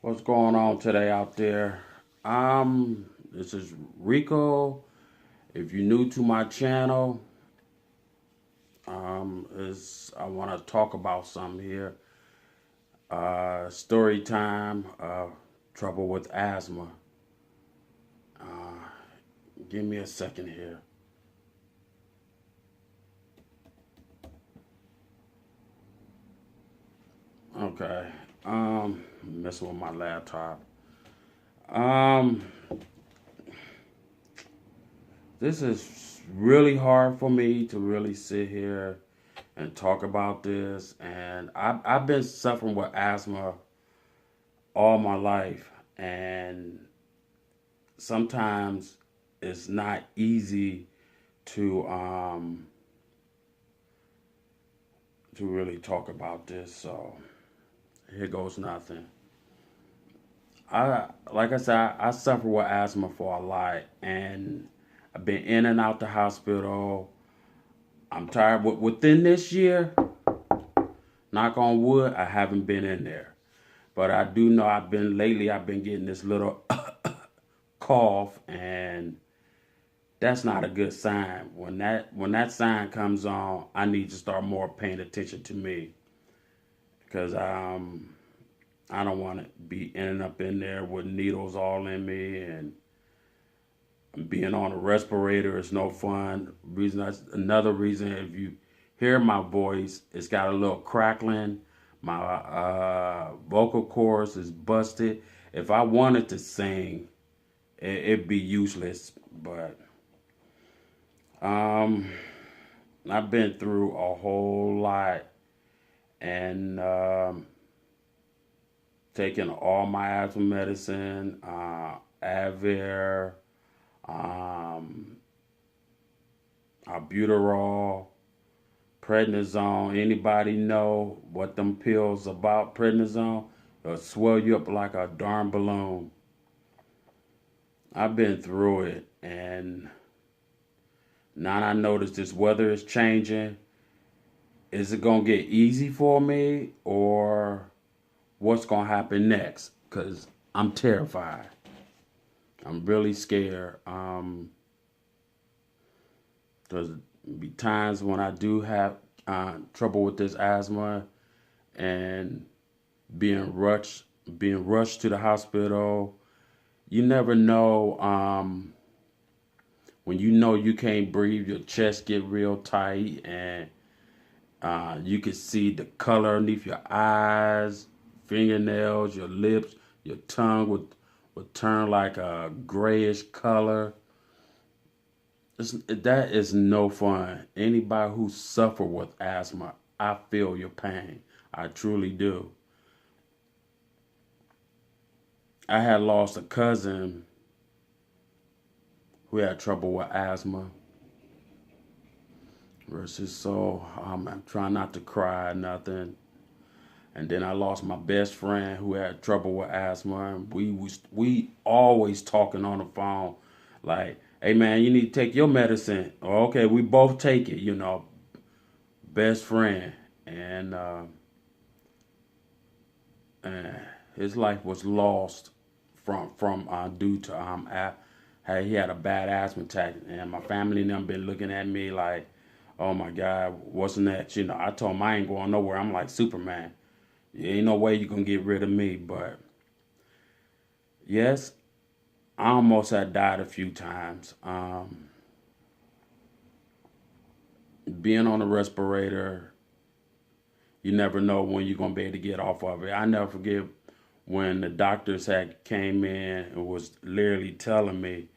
What's going on today out there? This is Rico. If you're new to my channel, is I want to talk about something here. Story time. Trouble with asthma. Give me a second here. Okay. Messing with my laptop. Um, this is really hard for me to really sit here and talk about this. And I've been suffering with asthma all my life. And sometimes it's not easy to really talk about this. So here goes nothing. Like I said, I suffer with asthma for a lot, and I've been in and out the hospital. I'm tired. Within this year, knock on wood, I haven't been in there. But I do know I've been getting this little cough, and that's not a good sign. When that sign comes on, I need to start more paying attention to me, because I don't want to be ending up in there with needles all in me, and being on a respirator is no fun. That's another reason. If you hear my voice, it's got a little crackling. My vocal cords is busted. If I wanted to sing, it'd be useless. But um, I've been through a whole lot, and taking all my asthma medicine, Advair, um, albuterol, prednisone. Anybody know what them pills about? Prednisone? It'll swell you up like a darn balloon. I've been through it, and now I notice this weather is changing. Is it gonna get easy for me, or what's gonna happen next? Cause I'm terrified. I'm really scared. There's be times when I do have trouble with this asthma, and being rushed, being rushed to the hospital. You never know. When you know you can't breathe, your chest get real tight, and you can see the color underneath your eyes, fingernails, your lips, your tongue would turn like a grayish color. That is no fun. Anybody who suffer with asthma, I feel your pain. I truly do. I had lost a cousin who had trouble with asthma. Versus, so I'm trying not to cry or nothing. And then I lost my best friend who had trouble with asthma. And we always talking on the phone, like, "Hey man, you need to take your medicine." Or, okay, we both take it. Best friend, and and his life was lost from due to he had a bad asthma attack, and my family and them been looking at me like, "Oh my God, what's next?" I told him I ain't going nowhere. I'm like Superman. There ain't no way you gonna get rid of me. But yes, I almost had died a few times. Being on a respirator, you never know when you're gonna be able to get off of it. I never forget when the doctors had came in and was literally telling me,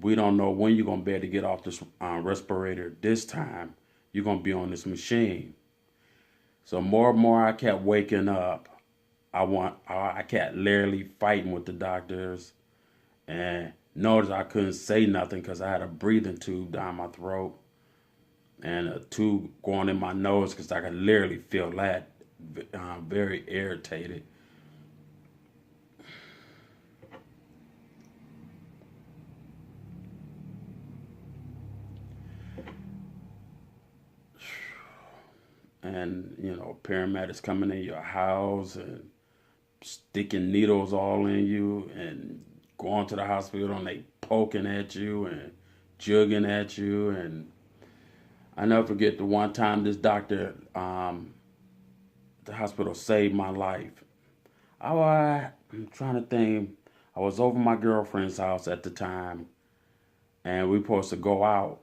"We don't know when you're gonna be able to get off this respirator. This time, you're gonna be on this machine." So more and more, I kept waking up. I kept literally fighting with the doctors, and noticed I couldn't say nothing because I had a breathing tube down my throat and a tube going in my nose because I could literally feel that. Very irritated. And paramedics coming in your house and sticking needles all in you and going to the hospital and they poking at you and jugging at you. And I never forget the one time this doctor, the hospital saved my life. I'm trying to think. I was over my girlfriend's house at the time, and we supposed to go out,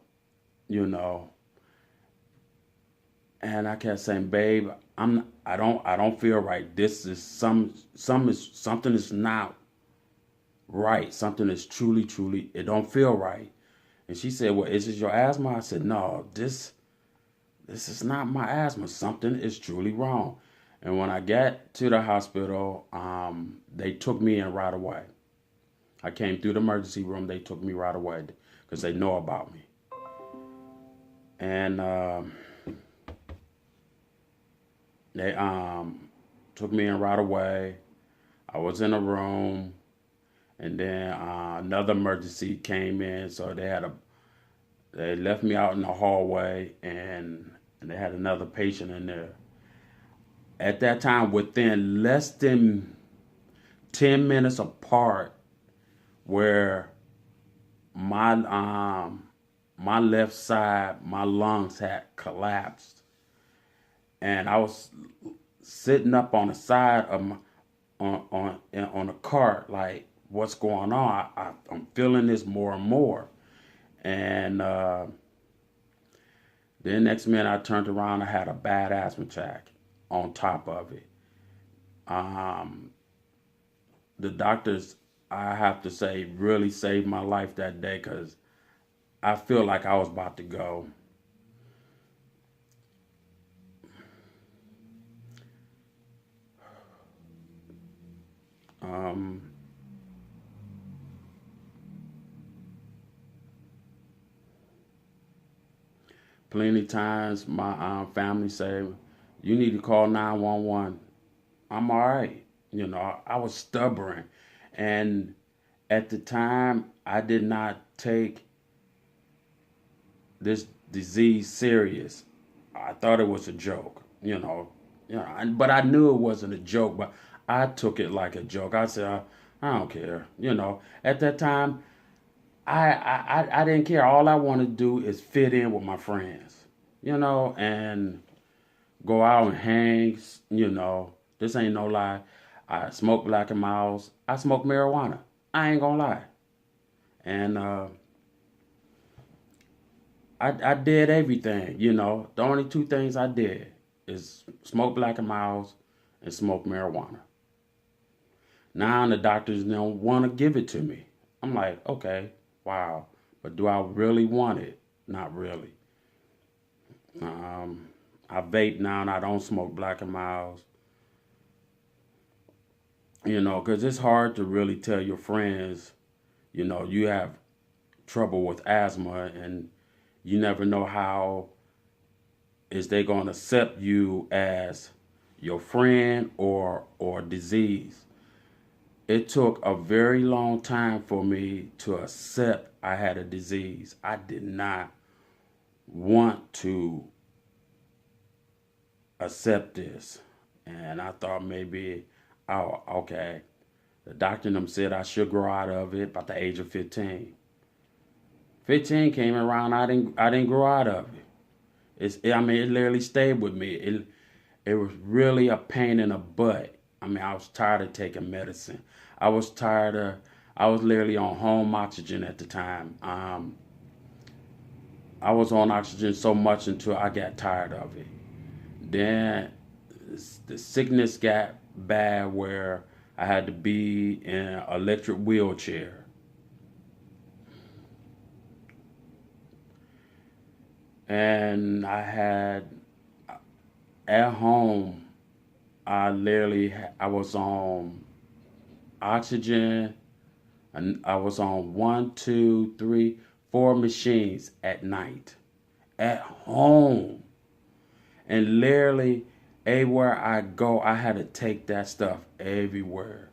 you know. And I kept saying, "Babe, I don't feel right. This is something is not right. Something is truly, it don't feel right." And she said, "Well, is this your asthma?" I said, "No, this is not my asthma. Something is truly wrong." And when I got to the hospital, they took me in right away. I came through the emergency room. They took me right away because they know about me. And they took me in right away. I was in a room, and then another emergency came in, so they left me out in the hallway, and they had another patient in there. At that time, within less than 10 minutes apart, where my left side, my lungs had collapsed, and I was sitting up on the side of my on a cart, like, what's going on? I'm feeling this more and more, and then next minute I turned around, I had a bad asthma attack on top of it. Um, the doctors, I have to say, really saved my life that day because I feel like I was about to go. Um, Plenty times my family say, "You need to call 911." I'm all right. You know, I was stubborn. And at the time, I did not take this disease serious. I thought it was a joke, but I knew it wasn't a joke, but I took it like a joke. I said, I don't care. At that time, I didn't care. All I wanted to do is fit in with my friends, and go out and hang. This ain't no lie. I smoke Black and Miles. I smoke marijuana. I ain't gonna lie. And I did everything. The only two things I did is smoke Black and Miles and smoke marijuana. Now the doctors don't want to give it to me. I'm like, okay, wow. But do I really want it? Not really. Um, I vape now and I don't smoke Black and Miles. Because it's hard to really tell your friends, you have trouble with asthma and you never know how is they going to accept you as your friend or disease. It took a very long time for me to accept I had a disease. I did not want to accept this. And I thought maybe, oh, okay. The doctor and them said I should grow out of it by the age of 15. 15 came around, I didn't grow out of it. It literally stayed with me. It was really a pain in the butt. I was tired of taking medicine. I was literally on home oxygen at the time. I was on oxygen so much until I got tired of it. Then the sickness got bad where I had to be in an electric wheelchair. And at home, I was on oxygen, and I was on one, two, three, four machines at night, at home. And literally, everywhere I go, I had to take that stuff everywhere.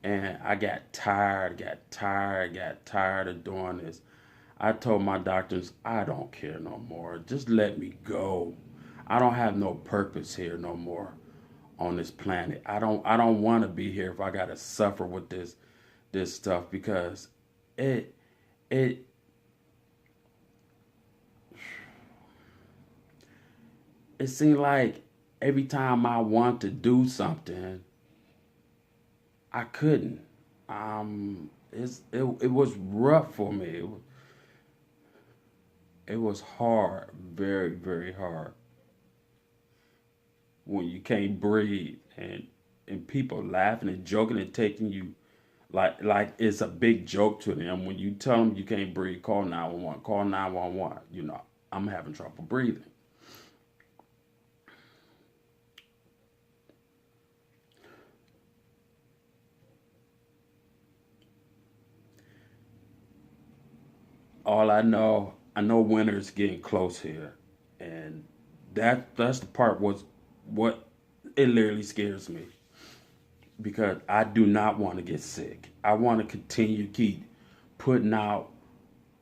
And I got tired of doing this. I told my doctors, I don't care no more. Just let me go. I don't have no purpose here no more. on this planet. I don't want to be here if I got to suffer with this stuff because it it it seemed like every time I want to do something, I couldn't. It was rough for me. It was hard, very very hard when you can't breathe and people laughing and joking and taking you like it's a big joke to them when you tell them you can't breathe. Call 911. Call 911. I'm having trouble breathing. All I know winter's getting close here, and that's the part was what it literally scares me because I do not want to get sick. I want to continue to keep putting out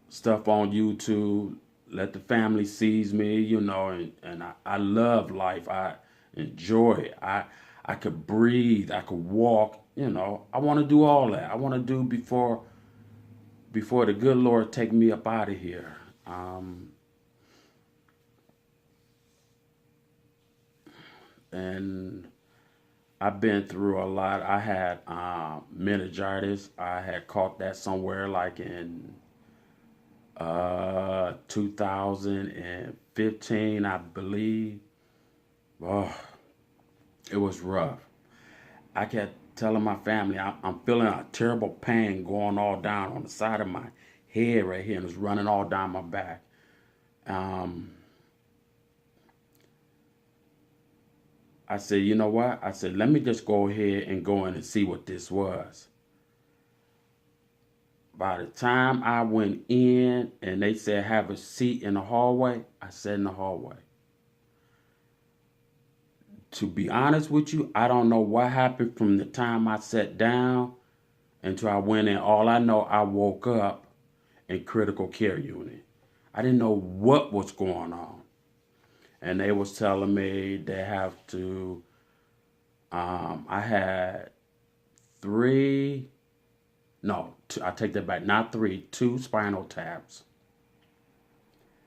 stuff on YouTube, let the family sees me, and I love life. I enjoy it. I could breathe, I could walk. I want to do all that. I want to do before the good Lord take me up out of here. And I've been through a lot. I had meningitis. I had caught that somewhere like in 2015, I believe. Oh, it was rough. I kept telling my family I'm feeling a terrible pain going all down on the side of my head right here, and it's running all down my back. Um, I said, you know what? I said, let me just go ahead and go in and see what this was. By the time I went in and they said have a seat in the hallway, I sat in the hallway. To be honest with you, I don't know what happened from the time I sat down until I went in. All I know, I woke up in critical care unit. I didn't know what was going on. And they was telling me they have to, I had three, no, two, I take that back, not three, two spinal taps.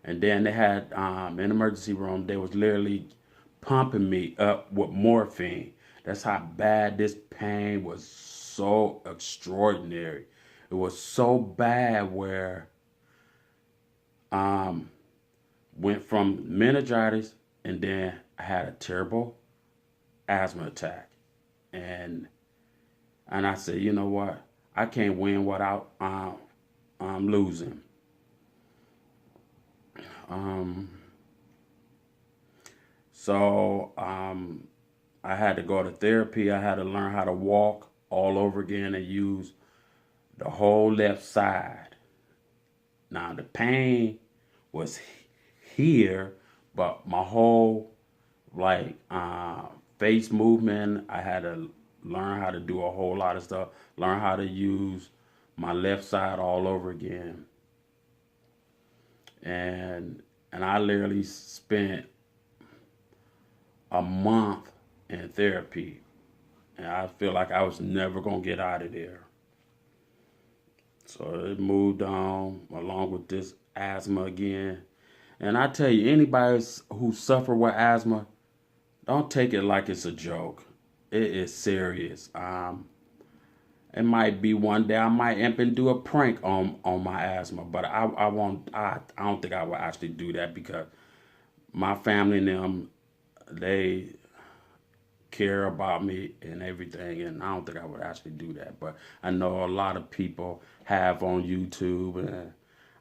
And then they had, in the emergency room, they was literally pumping me up with morphine. That's how bad this pain was, so extraordinary. It was so bad where um went from meningitis and then I had a terrible asthma attack. And and I said, you know what? I can't win without losing. Um so I had to go to therapy. I had to learn how to walk all over again and use the whole left side. Now the pain was here, but my whole like face movement, I had to learn how to do a whole lot of stuff. Learn how to use my left side all over again, and I literally spent a month in therapy, and I feel like I was never gonna get out of there. So it moved on along with this asthma again. And I tell you, anybody who suffer with asthma, don't take it like it's a joke. It is serious. It might be one day I might up and do a prank on my asthma, but I won't. I don't think I will actually do that because my family and them, they care about me and everything, and I don't think I would actually do that. But I know a lot of people have on YouTube, and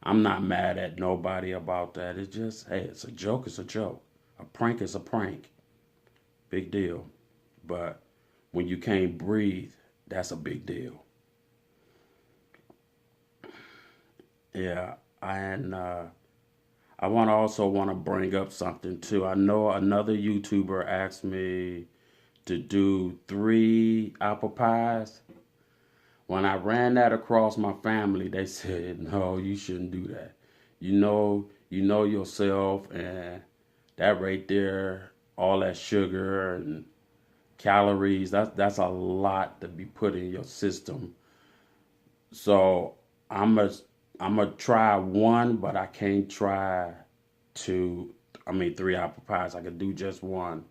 I'm not mad at nobody about that. It's just, hey, it's a joke. It's a joke. A prank is a prank. Big deal. But when you can't breathe, that's a big deal. Yeah, and I want to bring up something too. I know another YouTuber asked me to do three apple pies. When I ran that across my family, they said, "No, you shouldn't do that. You know yourself, and that right there, all that sugar and calories. That's a lot to be put in your system. So I'm a I'm gonna try one, but I can't try two. I mean, three apple pies. I could do just one,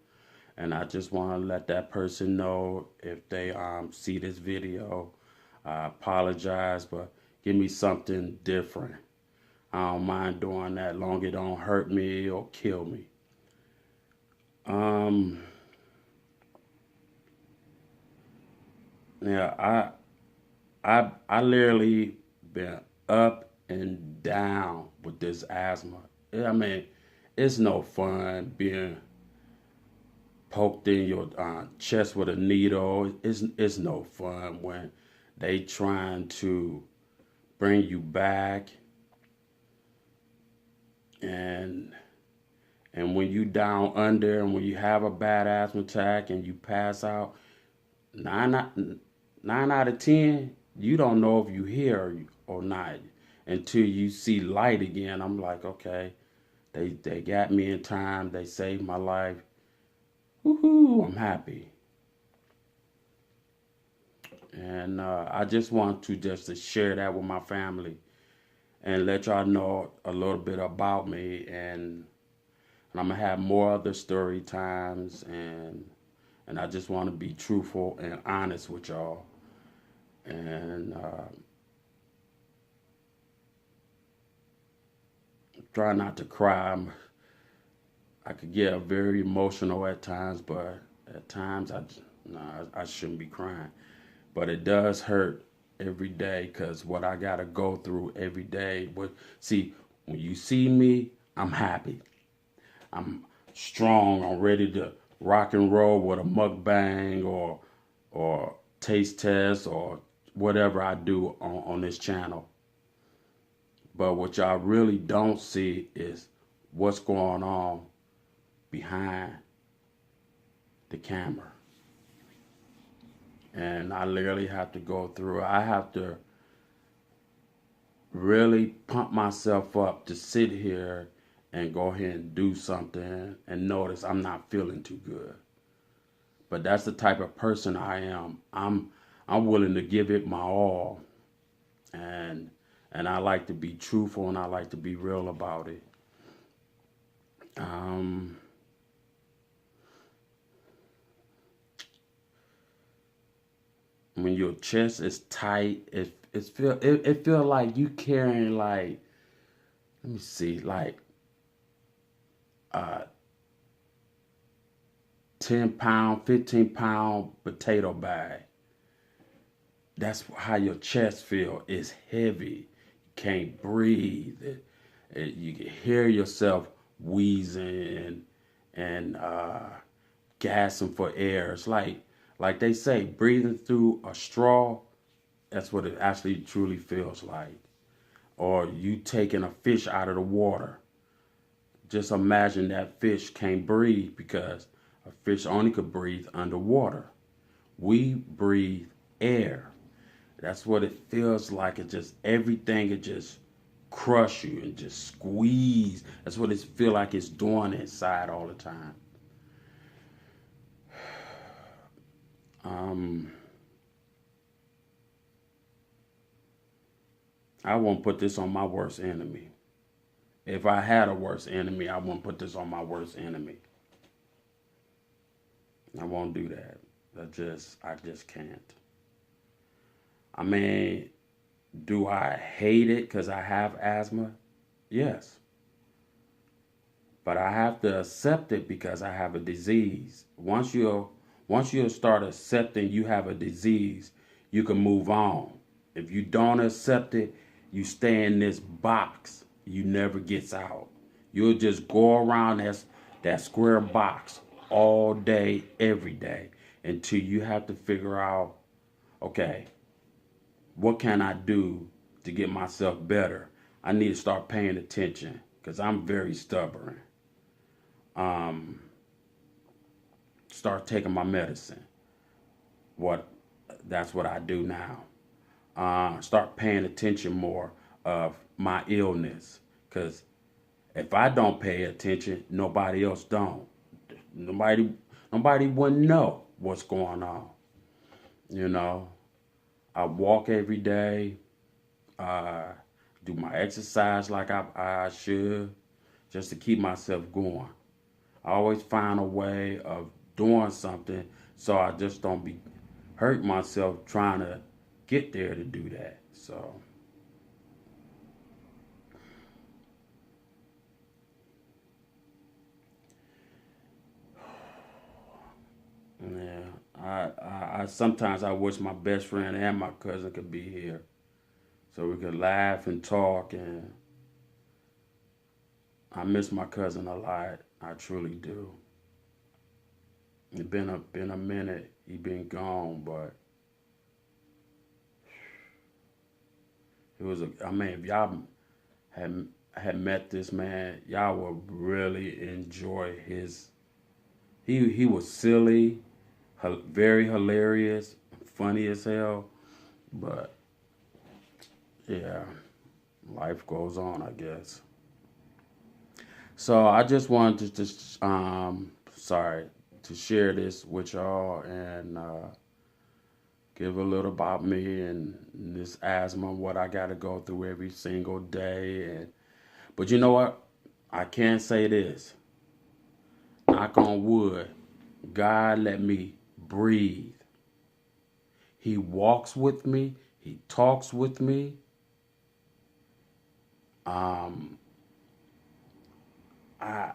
and I just want to let that person know if they see this video. I apologize, but give me something different. I don't mind doing that, long it don't hurt me or kill me. Um, yeah, I literally been up and down with this asthma. I mean, it's no fun being poked in your chest with a needle. It's no fun when they trying to bring you back, and when you down under and when you have a bad asthma attack and you pass out, nine out, 9 out of 10 you don't know if you hear or not until you see light again. I'm like, okay, they got me in time. They saved my life. Woohoo! I'm happy. And I just want to share that with my family and let y'all know a little bit about me. And I'm gonna have more other story times, and I just want to be truthful and honest with y'all. And try not to cry. I could get very emotional at times, but at times I shouldn't be crying. But it does hurt every day because what I gotta go through every day. See, when you see me, I'm happy. I'm strong. I'm ready to rock and roll with a mukbang or taste test or whatever I do on this channel. But what y'all really don't see is what's going on behind the camera. And I literally have to go through. I have to really pump myself up to sit here and go ahead and do something and notice I'm not feeling too good. But that's the type of person I am. I'm willing to give it my all. And I like to be truthful and I like to be real about it. When your chest is tight, it feel like you carrying, like, let me see, like a 10-pound, 15-pound potato bag. That's how your chest feel. It's heavy. You can't breathe. You can hear yourself wheezing and gasping for air. It's like they say, breathing through a straw. That's what it actually truly feels like. Or you taking a fish out of the water. Just imagine that fish can't breathe because a fish only could breathe underwater. We breathe air. That's what it feels like. It just, everything, it just crush you and just squeeze. That's what it feel like it's doing inside all the time. I won't put this on my worst enemy. If I had a worst enemy, I won't put this on my worst enemy. I won't do that. I just can't. I mean, do I hate it because I have asthma? Yes. But I have to accept it because I have a disease. Once you start accepting you have a disease, you can move on. If you don't accept it, you stay in this box. You never gets out. You'll just go around that square box all day, every day, until you have to figure out, okay, what can I do to get myself better? I need to start paying attention because I'm very stubborn. Start taking my medicine. That's what I do now. Start paying attention more of my illness, because if I don't pay attention, nobody else don't. Nobody wouldn't know what's going on. You know, I walk every day, uh, do my exercise like I should, just to keep myself going. I always find a way of doing something so I just don't be hurt myself trying to get there to do that. So yeah, I sometimes I wish my best friend and my cousin could be here so we could laugh and talk. And I miss my cousin a lot. I truly do. It's been a minute. He been gone, but it was a. I mean, if y'all had had met this man, y'all would really enjoy his. He was silly, very hilarious, funny as hell. But yeah, life goes on, I guess. So I just wanted to just sorry to share this with y'all and give a little about me and this asthma, what I got to go through every single day. And but you know what? I can say this. Knock on wood. God let me breathe. He walks with me. He talks with me. Um, I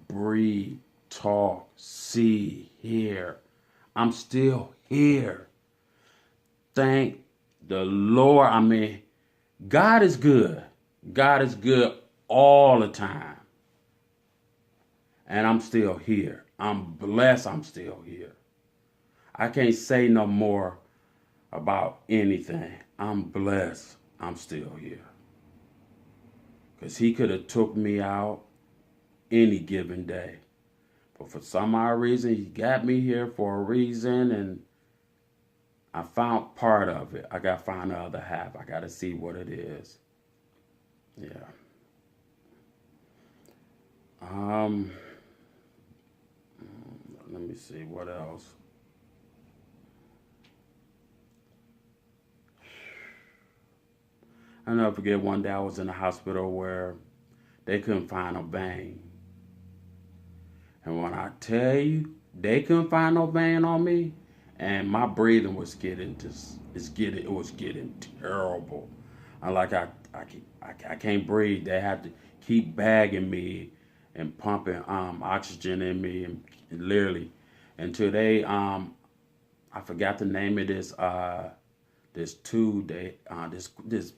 breathe, talk, see, hear. I'm still here. Thank the Lord. I mean, God is good. God is good all the time. And I'm still here. I'm blessed I'm still here. I can't say no more about anything. I'm blessed I'm still here. Because he could have took me out any given day. But for some odd reason, he got me here for a reason, and I found part of it. I got to find the other half. I got to see what it is. Yeah. Um, Let me see what else. I never forget one day I was in the hospital where they couldn't find a vein. And when I tell you they couldn't find no vein on me, and my breathing was getting just it was getting terrible. I can't breathe. They had to keep bagging me and pumping oxygen in me and literally until they I forgot the name of this tube this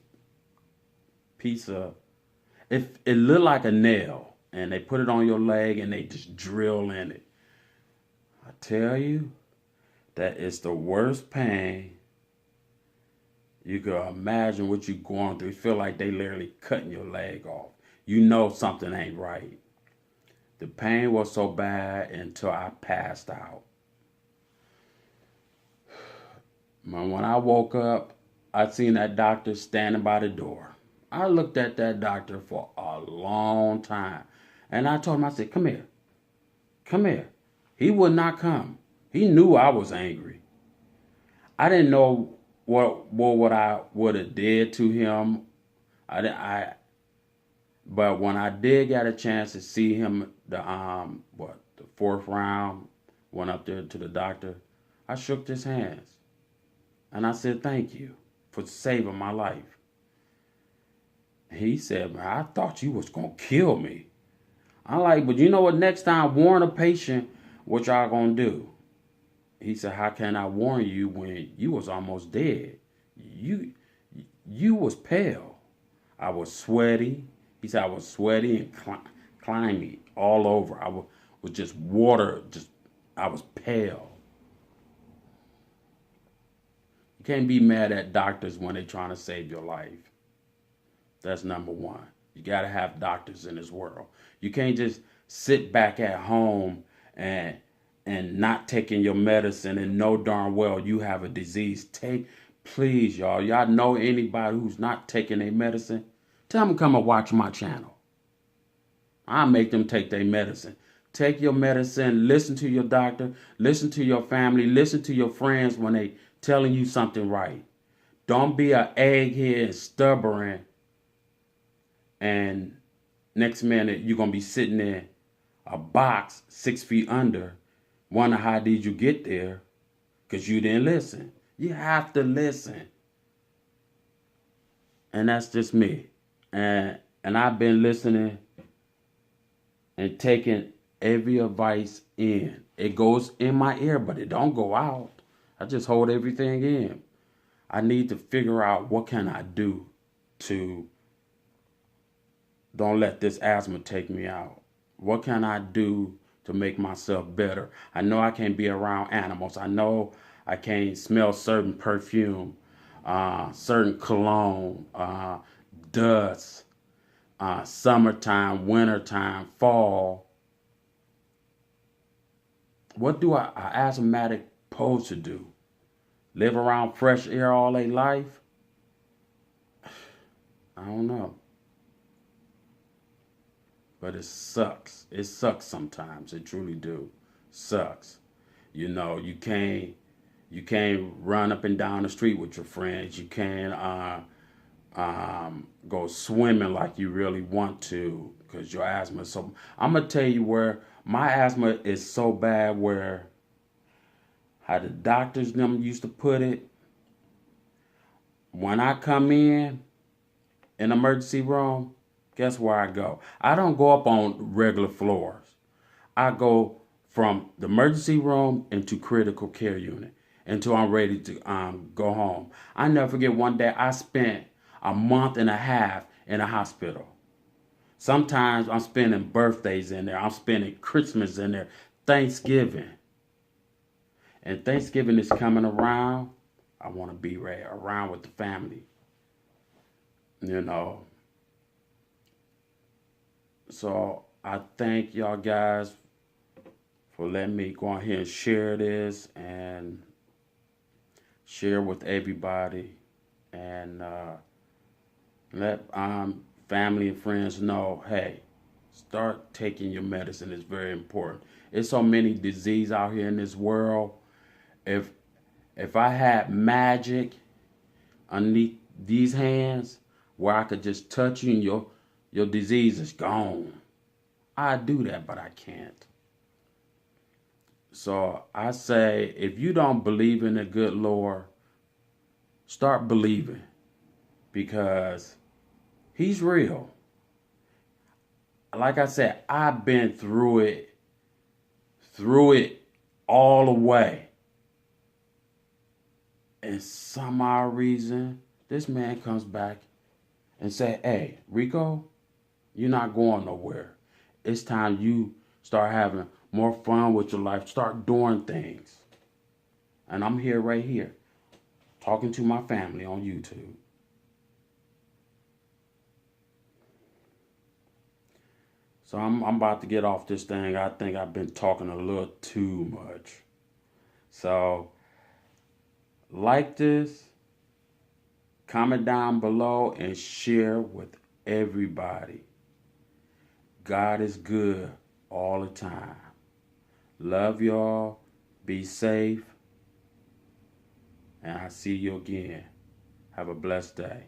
piece of it looked like a nail and they put it on your leg and they just drill in it. I tell you, that is the worst pain you could imagine what you're going through. You feel like they literally cutting your leg off. You know something ain't right. The pain was so bad until I passed out. When I woke up, I seen that doctor standing by the door. I looked at that doctor for a long time. And I told him, I said, come here. Come here. He would not come. He knew I was angry. I didn't know what I would have did to him. But when I did get a chance to see him the fourth round, went up there to the doctor, I shook his hands and I said thank you for saving my life. He said, man, I thought you was gonna kill me. I'm like, but you know what? Next time, warn a patient what y'all gonna do. He said, how can I warn you when you was almost dead? You you was pale. I was sweaty. He said I was sweaty and climby all over. Was just water. Just I was pale. You can't be mad at doctors when they're trying to save your life. That's number one. You got to have doctors in this world. You can't just sit back at home and not taking your medicine and know darn well you have a disease. Please, y'all know anybody who's not taking their medicine? Tell them to come and watch my channel. I make them take their medicine. Take your medicine. Listen to your doctor. Listen to your family. Listen to your friends when they telling you something right. Don't be an egghead and stubborn, and next minute you're gonna be sitting in a box 6 feet under. Wonder how did you get there? Because you didn't listen. You have to listen. And that's just me. And I've been listening and taking every advice in. It goes in my ear, but it don't go out. I just hold everything in. I need to figure out what can I do to don't let this asthma take me out. What can I do to make myself better? I know I can't be around animals. I know I can't smell certain perfume, certain cologne, dust, summertime, wintertime, fall. What do an asthmatic supposed to do? Live around fresh air all their life? I don't know. But it sucks. It sucks sometimes. It truly do. Sucks. You know, you can't run up and down the street with your friends. You can't go swimming like you really want to because your asthma is so. I'm gonna tell you where my asthma is so bad. Where how the doctors them used to put it. When I come in emergency room, guess where I go? I don't go up on regular floors. I go from the emergency room into critical care unit until I'm ready to go home. I never forget one day I spent a month and a half in a hospital. Sometimes I'm spending birthdays in there. I'm spending Christmas in there, Thanksgiving. And Thanksgiving is coming around. I want to be right around with the family. You know. So I thank y'all guys for letting me go on here and share this and share with everybody and let family and friends know, hey, start taking your medicine. It's very important. There's so many diseases out here in this world. If I had magic underneath these hands where I could just touch you and your disease is gone, I'd do that, but I can't. So I say, if you don't believe in the good Lord, start believing because he's real. Like I said, I've been through it all the way. And some odd reason, this man comes back and say, hey, Rico, you're not going nowhere. It's time you start having more fun with your life. Start doing things. And I'm here right here talking to my family on YouTube. So I'm about to get off this thing. I think I've been talking a little too much. So like this, comment down below, and share with everybody. God is good all the time. Love y'all. Be safe. And I'll see you again. Have a blessed day.